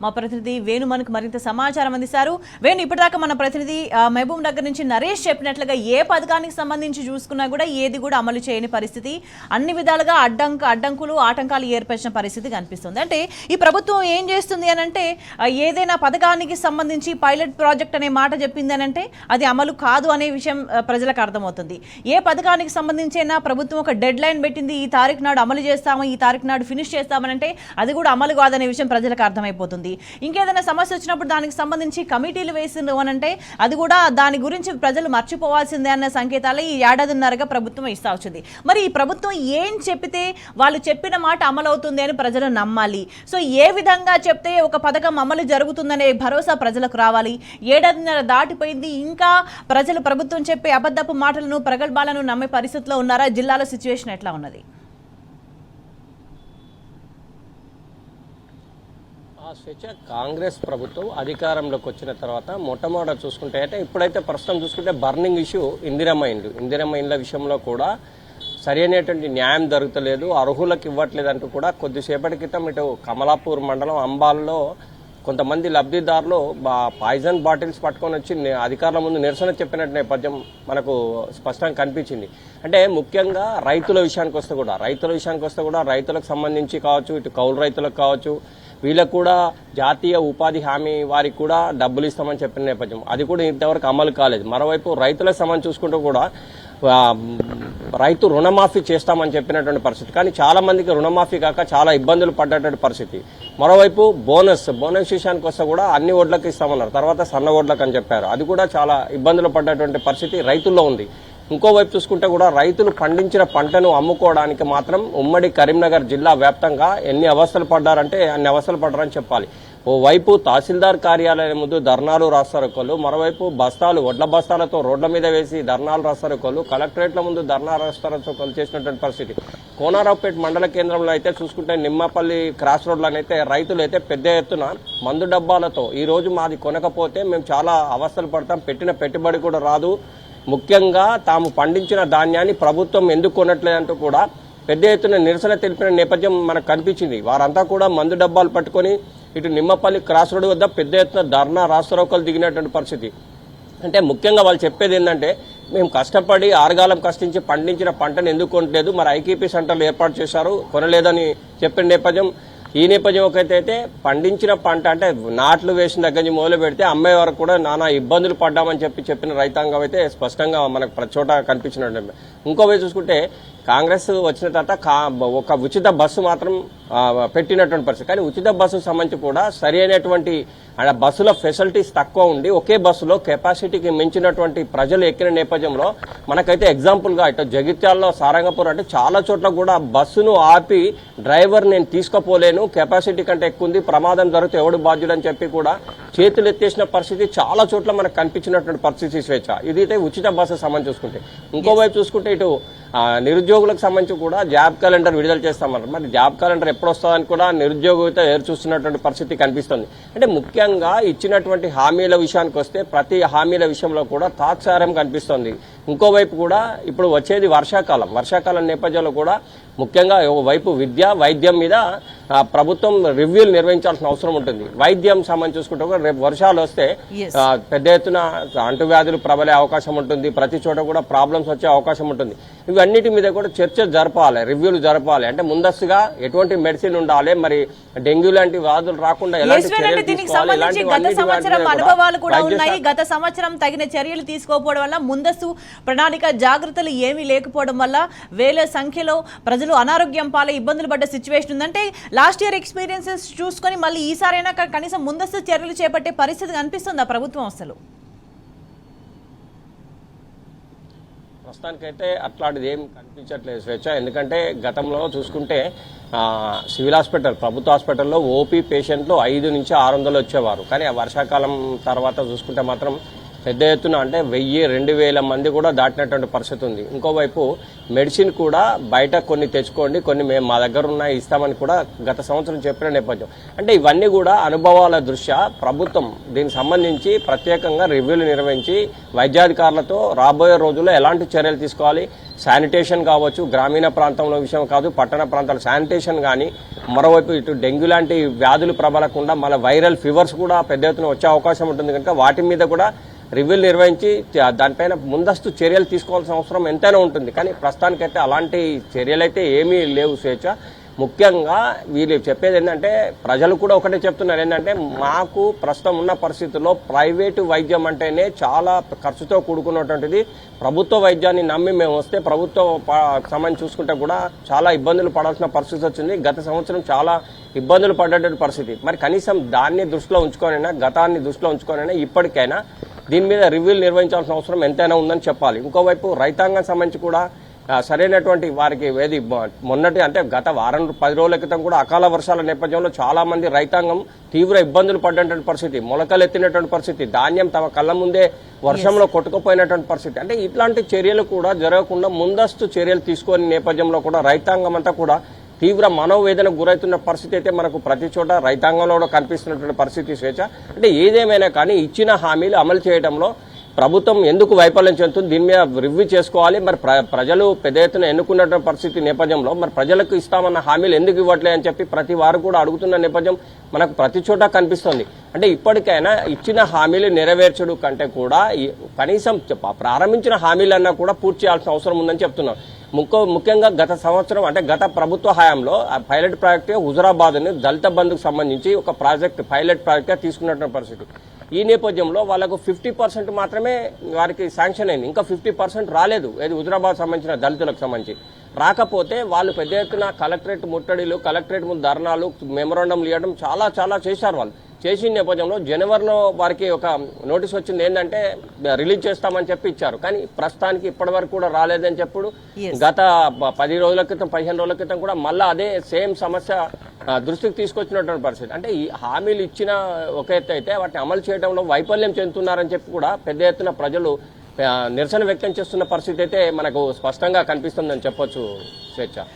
మా ప్రతినిధి వేణు మనకు మరింత సమాచారం అందిస్తారు. వేణు, ఇప్పటిదాకా మన ప్రతినిధి మహబూబ్ నగర్ నుంచి నరేష్ చెప్పినట్లుగా ఏ పథకానికి సంబంధించి చూసుకున్నా కూడా ఏది కూడా అమలు చేయని పరిస్థితి, అన్ని విధాలుగా అడ్డంకులు ఆటంకాలు ఏర్పరిచిన పరిస్థితి కనిపిస్తుంది. అంటే ఈ ప్రభుత్వం ఏం చేస్తుంది అని అంటే, ఏదైనా పథకానికి సంబంధించి పైలట్ ప్రాజెక్ట్ అనే మాట చెప్పింది అని అంటే అది అమలు కాదు అనే విషయం ప్రజలకు అర్థమవుతుంది. ఏ పథకానికి సంబంధించి అయినా ప్రభుత్వం ఒక డెడ్ లైన్ పెట్టింది, ఈ తారీఖు నాడు అమలు చేస్తాము, ఈ తారీఖు నాడు ఫినిష్ చేస్తామనంటే అది కూడా అమలు కాదనే విషయం ప్రజలకు అర్థమైపోతుంది. ఇంకేదైనా సమస్య వచ్చినప్పుడు దానికి సంబంధించి కమిటీలు వేసిండు అనంటే అది కూడా దాని గురించి ప్రజలు మర్చిపోవాల్సిందే అన్న సంకేతాలు ఈ ఏడాదిన్నరగా ప్రభుత్వం ఇస్తా వచ్చింది. మరి ఈ ప్రభుత్వం ఏం చెప్పితే వాళ్ళు చెప్పిన మాట అమలు అవుతుంది అని ప్రజలు నమ్మాలి. సో ఏ విధంగా చెప్తే ఒక పథకం అమలు జరుగుతుందనే భరోసా ప్రజలకు రావాలి. ఏడాదిన్నర దాటిపోయింది, ఇంకా ప్రజలు ప్రభుత్వం చెప్పే అబద్ధపు మాటలను ప్రగల్భాలను నమ్మే పరిస్థితిలో ఉన్నారా? జిల్లాలో సిచ్యువేషన్ ఎట్లా ఉన్నది? స్వేచ్ఛ కాంగ్రెస్ ప్రభుత్వం అధికారంలోకి వచ్చిన తర్వాత మొట్టమొదట చూసుకుంటే అంటే ఇప్పుడైతే ప్రస్తుతం చూసుకుంటే బర్నింగ్ ఇష్యూ ఇందిరమ్మ ఇండ్ల విషయంలో కూడా సరైనటువంటి న్యాయం జరుగుతలేదు, అర్హులకు ఇవ్వట్లేదు అంటూ కూడా కొద్దిసేపటి క్రితం ఇటు కమలాపూర్ మండలం అంబాల్లో కొంతమంది లబ్ధిదారులు పాయిజన్ బాటిల్స్ పట్టుకొని వచ్చి అధికారుల ముందు నిరసన చెప్పినట్టు నేపథ్యం మనకు స్పష్టంగా కనిపించింది. అంటే ముఖ్యంగా రైతుల విషయానికి వస్తే కూడా రైతులకు సంబంధించి కావచ్చు, ఇటు కౌలు రైతులకు కావచ్చు, వీళ్ళకు కూడా జాతీయ ఉపాధి హామీ వారికి కూడా డబ్బులు ఇస్తామని చెప్పిన నేపథ్యం అది కూడా ఇంతవరకు అమలు కాలేదు. మరోవైపు రైతులకు సంబంధించి చూసుకుంటూ కూడా రైతు రుణమాఫీ చేస్తామని చెప్పినటువంటి పరిస్థితి, కానీ చాలా మందికి రుణమాఫీ కాక చాలా ఇబ్బందులు పడ్డటువంటి పరిస్థితి. మరోవైపు బోనస్ విషయానికి వస్తే కూడా అన్ని ఓట్లకు ఇస్తామన్నారు, తర్వాత సన్న ఓట్లకు అని చెప్పారు, అది కూడా చాలా ఇబ్బందులు పడ్డటువంటి పరిస్థితి రైతుల్లో ఉంది. ఇంకోవైపు చూసుకుంటే కూడా రైతులు పండించిన పంటను అమ్ముకోవడానికి మాత్రం ఉమ్మడి కరీంనగర్ జిల్లా వ్యాప్తంగా ఎన్ని అవస్థలు పడ్డారంటే అన్ని అవస్థలు పడ్డారని చెప్పాలి. ఓవైపు తహసీల్దార్ కార్యాలయం ముందు ధర్నాలు రాస్తారోకోలు, మరోవైపు వడ్ల బస్తాలతో రోడ్ల మీద వేసి ధర్నాలు రాస్తారోకోలు, కలెక్టరేట్ల ముందు ధర్నా రాస్తారోకోలు చేసినటువంటి పరిస్థితి. కోనారావుపేట మండల కేంద్రంలో అయితే చూసుకుంటే నిమ్మపల్లి క్రాస్ రోడ్లనైతే రైతులు అయితే పెద్ద ఎత్తున మందు డబ్బాలతో ఈ రోజు మాది కొనకపోతే మేము చాలా అవస్థలు పడతాం, పెట్టిన పెట్టుబడి కూడా రాదు, ముఖ్యంగా తాము పండించిన ధాన్యాన్ని ప్రభుత్వం ఎందుకు కొనట్లేదంటూ కూడా పెద్ద ఎత్తున నిరసన తెలిపిన నేపథ్యం మనకు కనిపించింది. వారంతా కూడా మందు డబ్బాలు పట్టుకొని ఇటు నిమ్మపల్లి క్రాస్ రోడ్ వద్ద పెద్ద ఎత్తున ధర్నా రాస్తారోకోలు దిగినటువంటి పరిస్థితి. అంటే ముఖ్యంగా వాళ్ళు చెప్పేది ఏంటంటే, మేము కష్టపడి ఆరుగాలం కష్టించి పండించిన పంటను ఎందుకు కొనలేదు, మరి ఐకేపీ సెంటర్లు ఏర్పాటు చేశారు, కొనలేదని చెప్పిన నేపథ్యం. ఈ నేపథ్యం ఒకైతే పండించిన పంట అంటే నాట్లు వేసిన దగ్గర నుంచి మొదలు పెడితే అమ్మే వరకు కూడా నానా ఇబ్బందులు పడ్డామని చెప్పిన రైతాంగం అయితే స్పష్టంగా మనకు ప్రతి చోట కనిపించినట్టు. ఇంకోవైపు చూసుకుంటే కాంగ్రెస్ వచ్చిన తర్వాత ఒక ఉచిత బస్సు మాత్రం పెట్టినటువంటి పరిస్థితి, కానీ ఉచిత బస్సుకు సంబంధించి కూడా సరైనటువంటి బస్సులో ఫెసిలిటీస్ తక్కువ ఉండి ఒకే బస్సులో కెపాసిటీకి మించినటువంటి ప్రజలు ఎక్కిన నేపథ్యంలో మనకైతే ఎగ్జాంపుల్గా ఇటు జగిత్యాలలో సారంగపూర్ అంటే చాలా చోట్ల కూడా బస్సును ఆపి డ్రైవర్ నేను తీసుకుపోలేను, కెపాసిటీ కంటే ఎక్కువ ఉంది, ప్రమాదం జరిగితే ఎవడు బాధ్యుడని చెప్పి కూడా చేతులు ఎత్తేసిన పరిస్థితి చాలా చోట్ల మనకు కనిపించినటువంటి పరిస్థితి స్వేచ్ఛ. ఇదైతే ఉచిత బస్సు సంబంధించి చూసుకుంటే. ఇంకోవైపు చూసుకుంటే ఇటు నిరుద్యోగులకు సంబంధించి కూడా జాబ్ క్యాలెండర్ విడుదల చేస్తామన్నారు. మరి జాబ్ క్యాలెండర్ ఎప్పుడు వస్తుందని కూడా నిరుద్యోగితో ఎదురు చూస్తున్నటువంటి పరిస్థితి కనిపిస్తుంది. అంటే ముఖ్యంగా ఇచ్చినటువంటి హామీల విషయానికి వస్తే ప్రతి హామీల విషయంలో కూడా తాత్సారం కనిపిస్తుంది. ఇంకోవైపు కూడా ఇప్పుడు వచ్చేది వర్షాకాలం నేపథ్యంలో కూడా ముఖ్యంగా వైపు విద్య వైద్యం మీద ప్రభుత్వం రివ్యూలు నిర్వహించాల్సిన అవసరం ఉంటుంది. వైద్యం సంబంధించి చూసుకుంటే కూడా రేపు వర్షాలు వస్తే పెద్ద ఎత్తున అంటువ్యాధులు ప్రబలే అవకాశం ఉంటుంది, ప్రతి చోట కూడా ప్రాబ్లమ్స్ వచ్చే అవకాశం ఉంటుంది. ఇవన్నిటి మీద కూడా చర్చ జరపాలి, రివ్యూలు జరపాలి. అంటే ముందస్తుగా ఎటువంటి మెడిసిన్ ఉండాలి, మరి డెంగ్యూ లాంటి వ్యాధులు రాకుండా ఎలాంటి చర్యలు తీసుకోవాలి, అనుభవాలు కూడా ఉన్నాయి. గత సంవత్సరం తగిన చర్యలు తీసుకోకపోవడం వల్ల, ముందస్తు ప్రణాళిక జాగ్రత్తలు ఏమీ లేకపోవడం వల్ల వేల సంఖ్యలో ప్రజలు అనారోగ్యం పాలై ఇబ్బందులు పడ్డ సిచ్యువేషన్ ఉందంటే లాస్ట్ ఇయర్ ఎక్స్పీరియన్సెస్ చూసుకొని మళ్ళీ ఈసారైనా కనీసం ముందస్తు చర్యలు చేపట్టే పరిస్థితి కనిపిస్తుందా ప్రభుత్వం? అసలు ప్రస్తుతానికైతే అట్లాంటిది ఏం కనిపించట్లేదు స్వేచ్ఛ. ఎందుకంటే గతంలో చూసుకుంటే సివిల్ హాస్పిటల్ ప్రభుత్వ హాస్పిటల్లో ఓపీ పేషెంట్లు 500 నుంచి 600 వచ్చేవారు, కానీ ఆ వర్షాకాలం తర్వాత చూసుకుంటే మాత్రం పెద్ద ఎత్తున అంటే 1000-2000 మంది కూడా దాటినటువంటి పరిస్థితి ఉంది. ఇంకోవైపు మెడిసిన్ కూడా బయట కొన్ని తెచ్చుకోండి, కొన్ని మేము మా దగ్గర ఉన్నాయి ఇస్తామని కూడా గత సంవత్సరం చెప్పిన నేపథ్యం. అంటే ఇవన్నీ కూడా అనుభవాల దృష్ట్యా ప్రభుత్వం దీనికి సంబంధించి ప్రత్యేకంగా రివ్యూలు నిర్వహించి వైద్యాధికారులతో రాబోయే రోజుల్లో ఎలాంటి చర్యలు తీసుకోవాలి, శానిటేషన్ కావచ్చు, గ్రామీణ ప్రాంతంలో విషయం కాదు, పట్టణ ప్రాంతాల శానిటేషన్ కానీ, మరోవైపు ఇటు డెంగ్యూ లాంటి వ్యాధులు ప్రబలకుండా మళ్ళీ వైరల్ ఫీవర్స్ కూడా పెద్ద ఎత్తున వచ్చే అవకాశం ఉంటుంది కనుక వాటి మీద కూడా రివ్యూలు నిర్వహించి దానిపైన ముందస్తు చర్యలు తీసుకోవాల్సిన అవసరం ఎంతైనా ఉంటుంది. కానీ ప్రస్తుతానికైతే అలాంటి చర్యలైతే ఏమీ లేవు స్వేచ్ఛ. ముఖ్యంగా వీళ్ళు చెప్పేది ఏంటంటే ప్రజలు కూడా ఒకటే చెప్తున్నారు ఏంటంటే మాకు ప్రస్తుతం ఉన్న పరిస్థితుల్లో ప్రైవేటు వైద్యం అంటేనే చాలా ఖర్చుతో కూడుకున్నటువంటిది. ప్రభుత్వ వైద్యాన్ని నమ్మి మేము వస్తే ప్రభుత్వ సమయం చూసుకుంటే కూడా చాలా ఇబ్బందులు పడాల్సిన పరిస్థితి వచ్చింది. గత సంవత్సరం చాలా ఇబ్బందులు పడ్డటువంటి పరిస్థితి. మరి కనీసం దాన్ని దృష్టిలో ఉంచుకొనైనా, గతాన్ని దృష్టిలో ఉంచుకొనైనా ఇప్పటికైనా దీని మీద రివ్యూలు నిర్వహించాల్సిన అవసరం ఎంతైనా ఉందని చెప్పాలి. ఇంకోవైపు రైతాంగం సంబంధించి కూడా సరైనటువంటి వారికి ఏది మొన్నటి అంటే గత 10 రోజుల క్రితం కూడా అకాల వర్షాల నేపథ్యంలో చాలా మంది రైతాంగం తీవ్ర ఇబ్బందులు పడ్డటువంటి పరిస్థితి, మొలకలు ఎత్తినటువంటి పరిస్థితి, ధాన్యం తమ కళ్ళ ముందే వర్షంలో కొట్టుకుపోయినటువంటి పరిస్థితి. అంటే ఇట్లాంటి చర్యలు కూడా జరగకుండా ముందస్తు చర్యలు తీసుకునే నేపథ్యంలో కూడా రైతాంగం అంతా కూడా తీవ్ర మనోవేదనకు గురవుతున్న పరిస్థితి అయితే మనకు ప్రతి చోట రైతాంగంలో కూడా కనిపిస్తున్నటువంటి పరిస్థితి స్వేచ్ఛ. అంటే ఏదేమైనా కానీ ఇచ్చిన హామీలు అమలు చేయడంలో ప్రభుత్వం ఎందుకు వైఫల్యం చెందుతుంది, దీని మీద రివ్యూ చేసుకోవాలి. మరి ప్రజలు పెద్ద ఎత్తున ఎన్నుకున్నటువంటి పరిస్థితి నేపథ్యంలో మరి ప్రజలకు ఇస్తామన్న హామీలు ఎందుకు ఇవ్వట్లే అని చెప్పి ప్రతి వారు కూడా అడుగుతున్న నేపథ్యం మనకు ప్రతి చోట కనిపిస్తుంది. అంటే ఇప్పటికైనా ఇచ్చిన హామీలు నెరవేర్చడం కంటే కూడా కనీసం ప్రారంభించిన హామీలన్నా కూడా పూర్తి చేయాల్సిన అవసరం ఉందని చెప్తున్నాం. ముఖ్యంగా గత సంవత్సరం అంటే గత ప్రభుత్వ హయాంలో పైలట్ ప్రాజెక్ట్ హుజురాబాద్ ని దళిత బంధుకు సంబంధించి ఒక ప్రాజెక్ట్ పైలట్ ప్రాజెక్ట్ గా తీసుకున్నటువంటి పరిస్థితి. ఈ నేపథ్యంలో వాళ్ళకు 50% మాత్రమే వారికి శాంక్షన్ అయింది, ఇంకా 50% రాలేదు. ఏది హుజురాబాద్ సంబంధించిన దళితులకు సంబంధించి రాకపోతే వాళ్ళు పెద్ద ఎత్తున కలెక్టరేట్ ముట్టడిలు, కలెక్టరేట్ ముందు ధర్నాలు, మెమోరాండంలు ఇవ్వడం చాలా చేశారు. వాళ్ళు చేసిన నేపథ్యంలో జనవరిలో వారికి ఒక నోటీస్ వచ్చింది ఏంటంటే రిలీజ్ చేస్తామని చెప్పి ఇచ్చారు. కానీ ప్రస్తుతానికి ఇప్పటి వరకు కూడా రాలేదని చెప్పుడు గత 10 రోజుల క్రితం 15 రోజుల క్రితం కూడా మళ్ళీ అదే సేమ్ సమస్య దృష్టికి తీసుకొచ్చినటువంటి పరిస్థితి. అంటే ఈ హామీలు ఇచ్చిన ఒక ఎత్తు అయితే వాటిని అమలు చేయడంలో వైఫల్యం చెందుతున్నారని చెప్పి కూడా పెద్ద ఎత్తున ప్రజలు నిరసన వ్యక్తం చేస్తున్న పరిస్థితి అయితే మనకు స్పష్టంగా కనిపిస్తుందని చెప్పొచ్చు స్వేచ్ఛ.